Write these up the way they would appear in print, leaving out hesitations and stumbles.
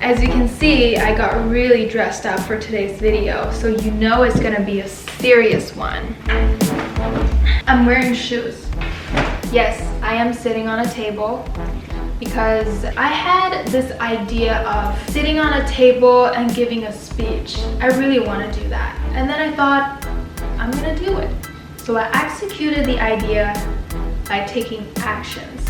As you can see, I got really dressed up for today's video, so you know it's gonna be a serious one. I'm wearing shoes. Yes, I am sitting on a table because I had this idea of sitting on a table and giving a speech. I really want to do that. And then I thought, I'm gonna do it. So I executed the idea by taking actions.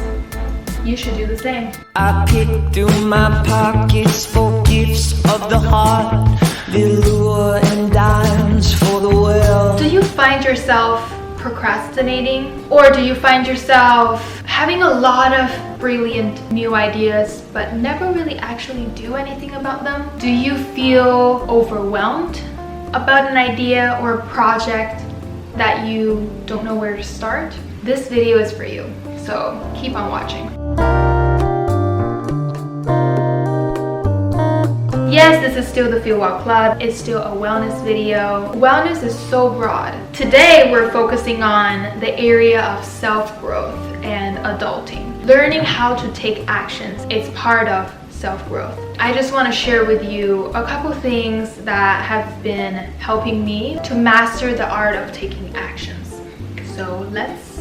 You should do the same. I pick through my pockets for gifts of the heart, velour and dimes for the world. Do you find yourself procrastinating? Or do you find yourself having a lot of brilliant new ideas but never really actually do anything about them? Do you feel overwhelmed about an idea or a project that you don't know where to start? This video is for you, so keep on watching. Yes, this is still the Feel Well Club. It's still a wellness video. Wellness is so broad. Today, we're focusing on the area of self-growth and adulting. Learning how to take actions is part of self-growth. I just want to share with you a couple things that have been helping me to master the art of taking actions. So let's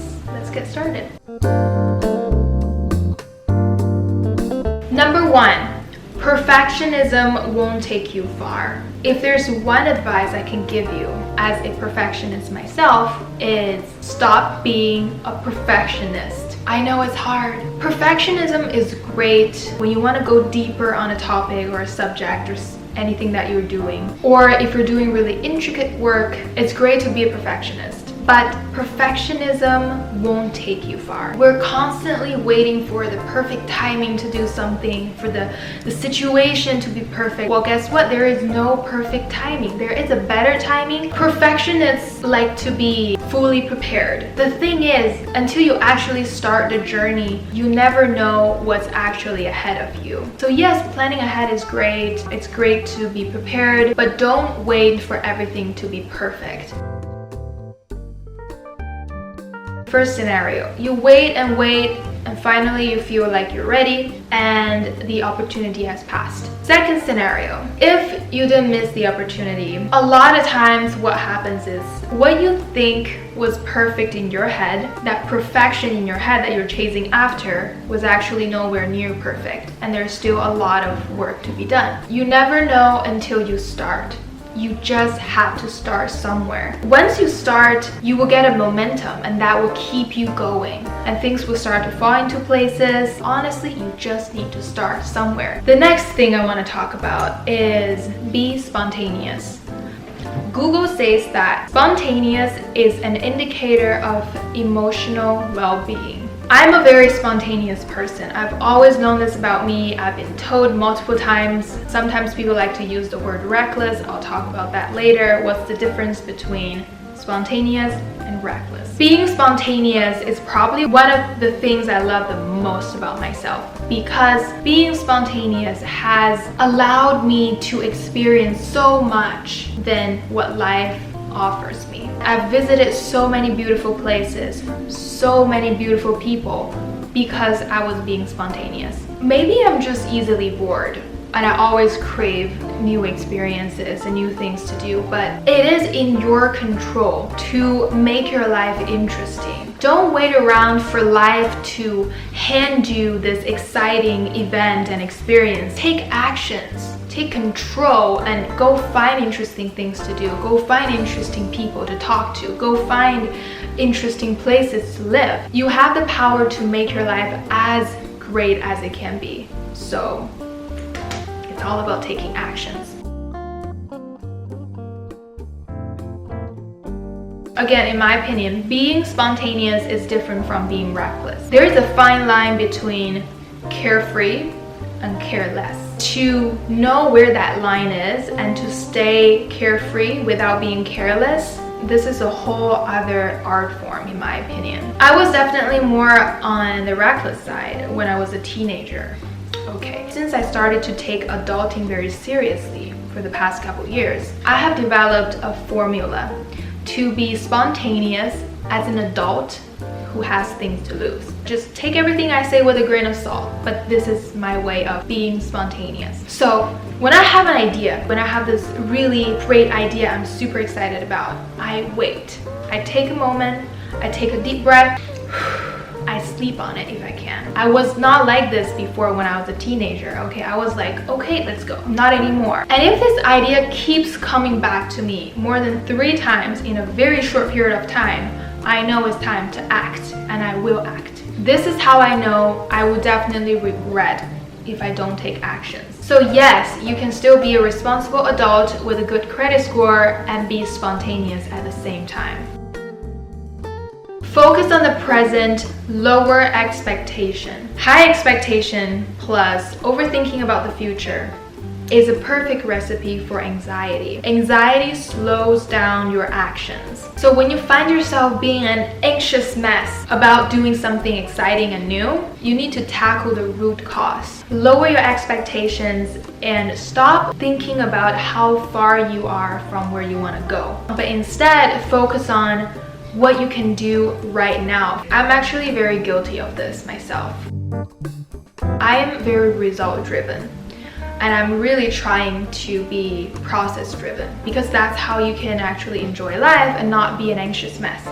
get started. Number one. Perfectionism won't take you far. If there's one advice I can give you as a perfectionist myself, is stop being a perfectionist. I know it's hard. Perfectionism is great when you want to go deeper on a topic or a subject or anything that you're doing. Or if you're doing really intricate work, it's great to be a perfectionist. But perfectionism won't take you far. We're constantly waiting for the perfect timing to do something, for the situation to be perfect. Well, guess what? There is no perfect timing. There is a better timing. Perfectionists like to be fully prepared. The thing is, until you actually start the journey, you never know what's actually ahead of you. So yes, planning ahead is great. It's great to be prepared, but don't wait for everything to be perfect. First scenario, you wait and finally you feel like you're ready and the opportunity has passed. Second scenario, if you didn't miss the opportunity, a lot of times what happens is what you think was perfect in your head, that perfection in your head that you're chasing after, was actually nowhere near perfect, and there's still a lot of work to be done. You never know until you start. You just have to start somewhere. Once you start, you will get a momentum and that will keep you going and things will start to fall into places. Honestly, you just need to start somewhere. The next thing I want to talk about is be spontaneous. Google says that spontaneous is an indicator of emotional well-being. I'm a very spontaneous person. I've always known this about me. I've been told multiple times. Sometimes people like to use the word reckless. I'll talk about that later. What's the difference between spontaneous and reckless? Being spontaneous is probably one of the things I love the most about myself, because being spontaneous has allowed me to experience so much than what life offers me. I've visited so many beautiful places, so many beautiful people because I was being spontaneous. Maybe I'm just easily bored and I always crave new experiences and new things to do, but it is in your control to make your life interesting. Don't wait around for life to hand you this exciting event and experience. Take actions. Take control and go find interesting things to do. Go find interesting people to talk to. Go find interesting places to live. You have the power to make your life as great as it can be. So it's all about taking actions. Again, in my opinion, being spontaneous is different from being reckless. There is a fine line between carefree and careless. To know where that line is and to stay carefree without being careless, this is a whole other art form in my opinion. I was definitely more on the reckless side when I was a teenager. Okay, since I started to take adulting very seriously for the past couple years, I have developed a formula to be spontaneous as an adult who has things to lose. Just take everything I say with a grain of salt, but this is my way of being spontaneous. So when I have an idea, when I have this really great idea I'm super excited about, I wait. I take a moment, I take a deep breath, I sleep on it if I can. I was not like this before when I was a teenager, okay? I was like, okay, let's go. Not anymore. And if this idea keeps coming back to me more than 3 times in a very short period of time, I know it's time to act, and I will act. This is how I know I will definitely regret if I don't take actions. So yes, you can still be a responsible adult with a good credit score and be spontaneous at the same time. Focus on the present, lower expectation. High expectation plus overthinking about the future is a perfect recipe for anxiety. Anxiety slows down your actions. So when you find yourself being an anxious mess about doing something exciting and new, you need to tackle the root cause. Lower your expectations and stop thinking about how far you are from where you want to go. But instead, focus on what you can do right now. I'm actually very guilty of this myself. I am very result driven. And I'm really trying to be process driven because that's how you can actually enjoy life and not be an anxious mess.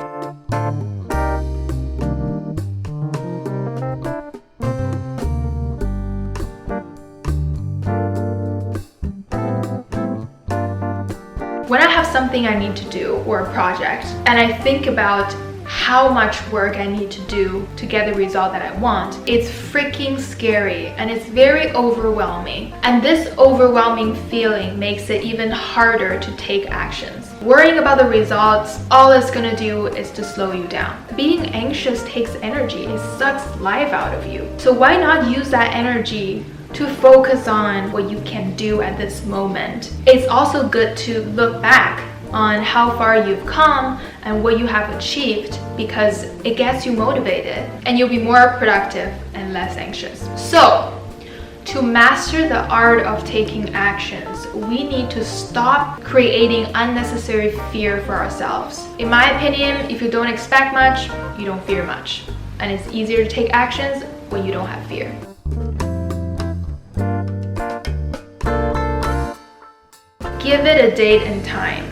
When I have something I need to do or a project and I think about how much work I need to do to get the result that I want, it's freaking scary and it's very overwhelming. And this overwhelming feeling makes it even harder to take actions. Worrying about the results, all it's gonna do is to slow you down. Being anxious takes energy, it sucks life out of you. So why not use that energy to focus on what you can do at this moment? It's also good to look back on how far you've come and what you have achieved because it gets you motivated and you'll be more productive and less anxious. So, to master the art of taking actions, we need to stop creating unnecessary fear for ourselves. In my opinion, if you don't expect much, you don't fear much. And it's easier to take actions when you don't have fear. Give it a date and time.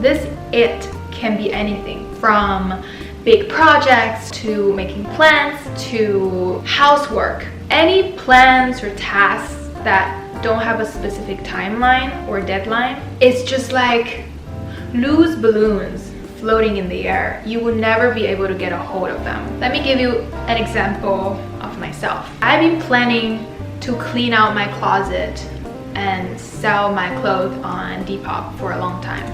This "it" can be anything from big projects to making plans to housework. Any plans or tasks that don't have a specific timeline or deadline, it's just like loose balloons floating in the air. You will never be able to get a hold of them. Let me give you an example of myself. I've been planning to clean out my closet and sell my clothes on Depop for a long time.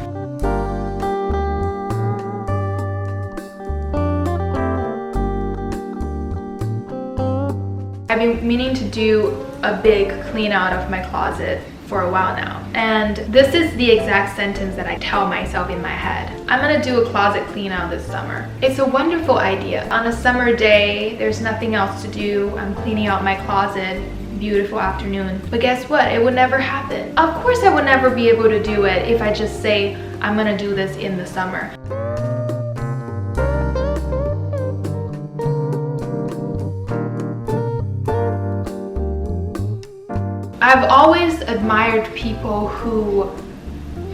I've been meaning to do a big clean out of my closet for a while now. And this is the exact sentence that I tell myself in my head. I'm gonna do a closet clean out this summer. It's a wonderful idea. On a summer day, there's nothing else to do. I'm cleaning out my closet. Beautiful afternoon. But guess what? It would never happen. Of course I would never be able to do it if I just say I'm gonna do this in the summer. I've always admired people who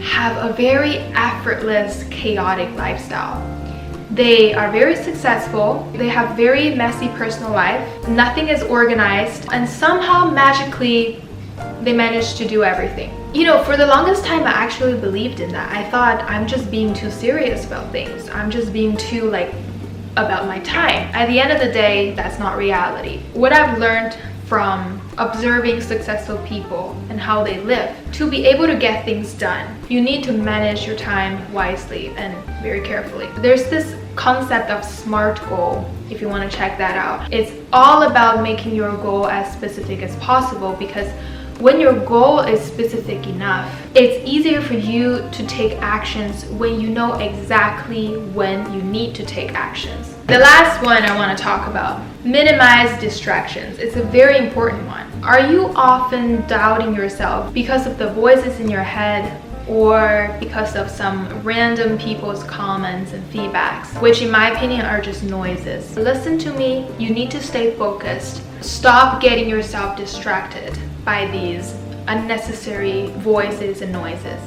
have a very effortless, chaotic lifestyle. They are very successful, they have very messy personal life, nothing is organized, and somehow magically they manage to do everything. You know, for the longest time I actually believed in that. I thought I'm just being too serious about things. I'm just being too about my time. At the end of the day, that's not reality. What I've learned from observing successful people and how they live, to be able to get things done, you need to manage your time wisely and very carefully. There's this concept of SMART goal, if you want to check that out. It's all about making your goal as specific as possible, because when your goal is specific enough, it's easier for you to take actions when you know exactly when you need to take actions. The last one I want to talk about, minimize distractions. It's a very important one. Are you often doubting yourself because of the voices in your head or because of some random people's comments and feedbacks, which in my opinion are just noises. Listen to me, you need to stay focused. Stop getting yourself distracted by these unnecessary voices and noises.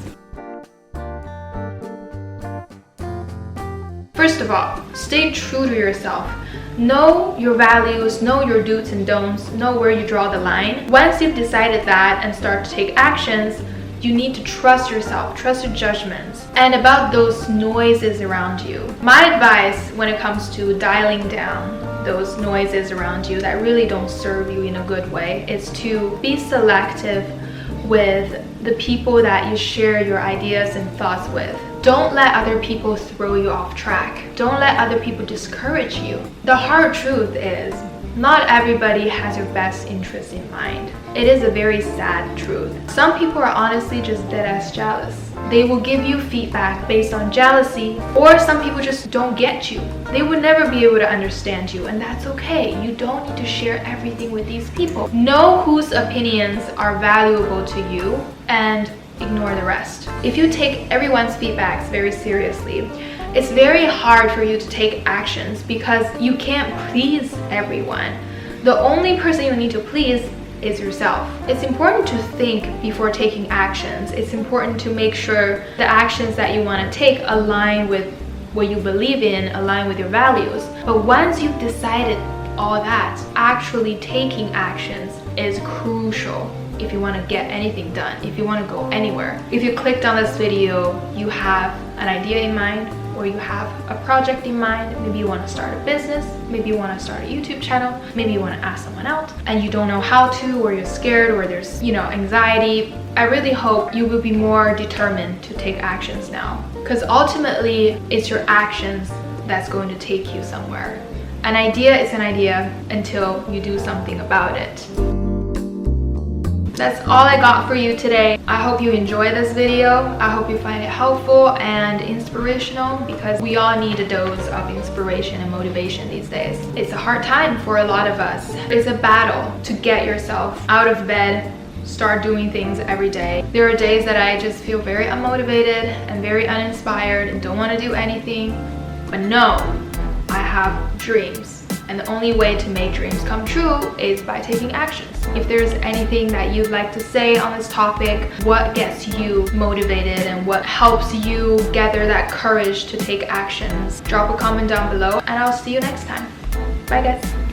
First of all, stay true to yourself. Know your values, know your do's and don'ts, know where you draw the line. Once you've decided that and start to take actions, you need to trust yourself, trust your judgments. And about those noises around you, my advice when it comes to dialing down those noises around you that really don't serve you in a good way is to be selective with the people that you share your ideas and thoughts with. Don't let other people throw you off track. Don't let other people discourage you. The hard truth is, not everybody has your best interest in mind. It is a very sad truth. Some people are honestly just dead ass jealous. They will give you feedback based on jealousy, or some people just don't get you. They would never be able to understand you, and that's okay. You don't need to share everything with these people. Know whose opinions are valuable to you and ignore the rest. If you take everyone's feedbacks very seriously, it's very hard for you to take actions because you can't please everyone. The only person you need to please is yourself. It's important to think before taking actions. It's important to make sure the actions that you want to take align with what you believe in, align with your values. But once you've decided all that, actually taking actions is crucial if you want to get anything done, if you want to go anywhere. If you clicked on this video, you have an idea in mind, or you have a project in mind. Maybe you want to start a business, maybe you want to start a YouTube channel, maybe you want to ask someone out and you don't know how to, or you're scared, or there's, anxiety. I really hope you will be more determined to take actions now, because ultimately it's your actions that's going to take you somewhere. An idea is an idea until you do something about it. That's all I got for you today. I hope you enjoy this video. I hope you find it helpful and inspirational, because we all need a dose of inspiration and motivation these days. It's a hard time for a lot of us. It's a battle to get yourself out of bed, start doing things every day. There are days that I just feel very unmotivated and very uninspired and don't want to do anything. But no, I have dreams. And the only way to make dreams come true is by taking actions. If there's anything that you'd like to say on this topic, what gets you motivated and what helps you gather that courage to take actions, drop a comment down below, and I'll see you next time. Bye guys.